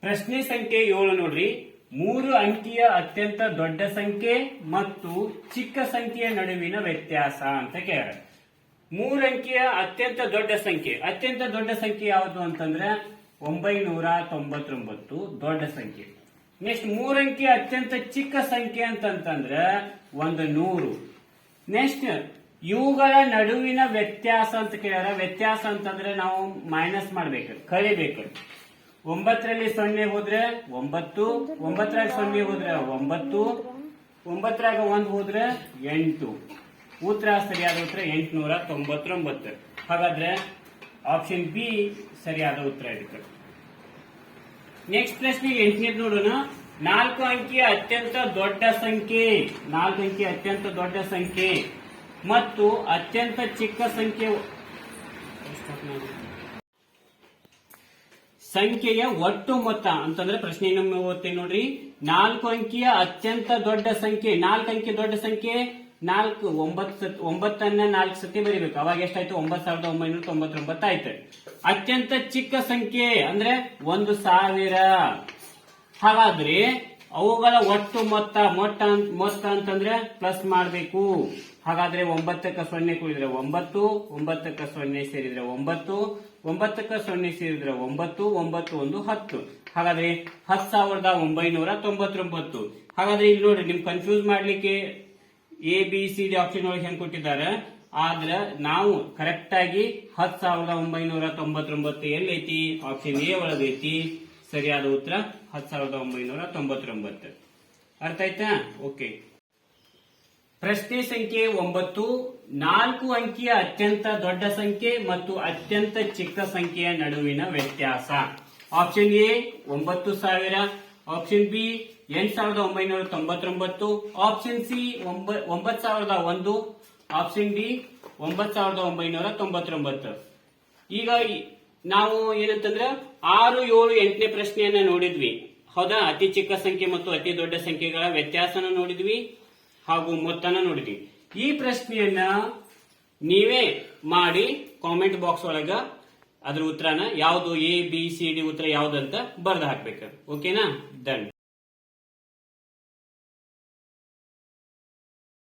ಪ್ರಶ್ನೆ ಸಂಖ್ಯೆ 7 ನೋಡ್ರಿ. 3 ಅಂಕಿಯ ಅತ್ಯಂತ ದೊಡ್ಡ ಸಂಖ್ಯೆ ಮತ್ತು ಚಿಕ್ಕ ಸಂಖ್ಯೆಯ ನಡುವಿನ ವ್ಯತ್ಯಾಸ ಅಂತ ಕೇಳ. 3 ಅಂಕಿಯ ಅತ್ಯಂತ ದೊಡ್ಡ ಸಂಖ್ಯೆ ಯಾವುದು ಅಂತಂದ್ರೆ 999 ದೊಡ್ಡ ಸಂಖ್ಯೆ. ನೆಕ್ಸ್ಟ್ 3 ಅಂಕಿಯ ಅತ್ಯಂತ ಚಿಕ್ಕ ಸಂಖ್ಯೆ ಅಂತಂದ್ರೆ 100. ನೆಕ್ಸ್ಟ್ ಇವುಗಳ ನಡುವಿನ ವ್ಯತ್ಯಾಸ ಅಂತ ಕೇಳ್ಯಾರ. ವ್ಯತ್ಯಾಸ ಅಂತಂದ್ರೆ ನಾವು ಮೈನಸ್ ಮಾಡ್ಬೇಕು, ಕಳಿಬೇಕು. 9ರಲ್ಲಿ 0 ಹೋದ್ರೆ 9, 9ರಾಗ 0 ಹೋದ್ರೆ 9, 9ರಾಗ 1 ಹೋದ್ರೆ 8. ಉತ್ತರ ಸರಿಯಾದ ಉತ್ತರ 899. ಹಾಗಾದ್ರೆ ಆಪ್ಷನ್ ಬಿ ಸರಿಯಾದ ಉತ್ತರ ಇದಕ್ಕೆ. ನೆಕ್ಸ್ಟ್ ಪ್ರಶ್ನೆ 8ನೇ ನೋಡೋಣ. 4 ಅಂಕಿಯ ಅತ್ಯಂತ ದೊಡ್ಡ ಸಂಖ್ಯೆ ಮತ್ತು ಅತ್ಯಂತ ಚಿಕ್ಕ ಸಂಖ್ಯೆಯ ಒಟ್ಟು ಮೊತ್ತ ಅಂತಂದ್ರೆ ಪ್ರಶ್ನೆ ಇನ್ನೊಮ್ಮೆ ಓದ್ತೀನಿ ನೋಡ್ರಿ. 4 ಅಂಕಿಯ ಅತ್ಯಂತ ದೊಡ್ಡ ಸಂಖ್ಯೆ, 4 ಅಂಕಿ ದೊಡ್ಡ ಸಂಖ್ಯೆ 4, 9ನ್ನ 4 ಸತಿ ಬರೀಬೇಕು. ಅವಾಗ ಎಷ್ಟಾಯ್ತು? 9999 ಆಯ್ತು. ಅತ್ಯಂತ ಚಿಕ್ಕ ಸಂಖ್ಯೆ ಅಂದ್ರೆ 1000. ಹಾಗಾದ್ರೆ ಅವುಗಳ ಒಟ್ಟು ಮೊತ್ತ ಅಂತಂದ್ರೆ ಪ್ಲಸ್ ಮಾಡಬೇಕು. ಹಾಗಾದ್ರೆ 9ಕ್ಕೆ 0 ಕೂಡಿದ್ರೆ 9, 9ಕ್ಕೆ 0 ಸೇರಿದ್ರೆ 9, 9ಕ್ಕೆ 0 ಸೇರಿದ್ರೆ 9, 9 1 10. ಹಾಗಾದ್ರೆ 10,999. ಹಾಗಾದ್ರೆ ಇಲ್ಲಿ ನೋಡ್ರಿ, ನಿಮ್ ಕನ್ಫ್ಯೂಸ್ ಮಾಡ್ಲಿಕ್ಕೆ ABCD ಆಪ್ಷನ್ ಒಳಗೆ ಹೆಂಗ್ ಕೊಟ್ಟಿದ್ದಾರೆ. ಆದ್ರೆ ನಾವು ಕರೆಕ್ಟ್ ಆಗಿ 10,999 ಎಲ್ಲೈತಿ? Option A ಒಳಗೈತಿ. ಸರಿಯಾದ ಉತ್ತರ 10,999. ಅರ್ಥ ಆಯ್ತಾ? ಓಕೆ. ಪ್ರಶ್ನೆ ಸಂಖ್ಯೆ 9. 4 ಅಂಕಿಯ ಅತ್ಯಂತ ದೊಡ್ಡ ಸಂಖ್ಯೆ ಮತ್ತು ಅತ್ಯಂತ ಚಿಕ್ಕ ಸಂಖ್ಯೆಯ ನಡುವಿನ ವ್ಯತ್ಯಾಸ. Option A 9000, option B 8999, option C 9001, option D 9999. ಈಗ ನಾವು ಏನಂತಂದ್ರೆ 6, 7, 8ನೇ ಪ್ರಶ್ನೆಯನ್ನ ನೋಡಿದ್ವಿ, ಹೌದಾ? ಅತಿ ಚಿಕ್ಕ ಸಂಖ್ಯೆ ಮತ್ತು ಅತಿ ದೊಡ್ಡ ಸಂಖ್ಯೆಗಳ ವ್ಯತ್ಯಾಸನ ನೋಡಿದ್ವಿ ಹಾಗೂ ಮೊತ್ತನ ನೋಡಿದ್ವಿ. ಈ ಪ್ರಶ್ನೆಯನ್ನ ನೀವೇ ಮಾಡಿ ಕಾಮೆಂಟ್ ಬಾಕ್ಸ್ ಒಳಗ ಅದ್ರ ಉತ್ತರನ ಯಾವುದು, ABCD ಉತ್ತರ ಯಾವ್ದಂತ ಬರ್ದು ಹಾಕ್ಬೇಕು. ಓಕೆನಾ? ಡನ್.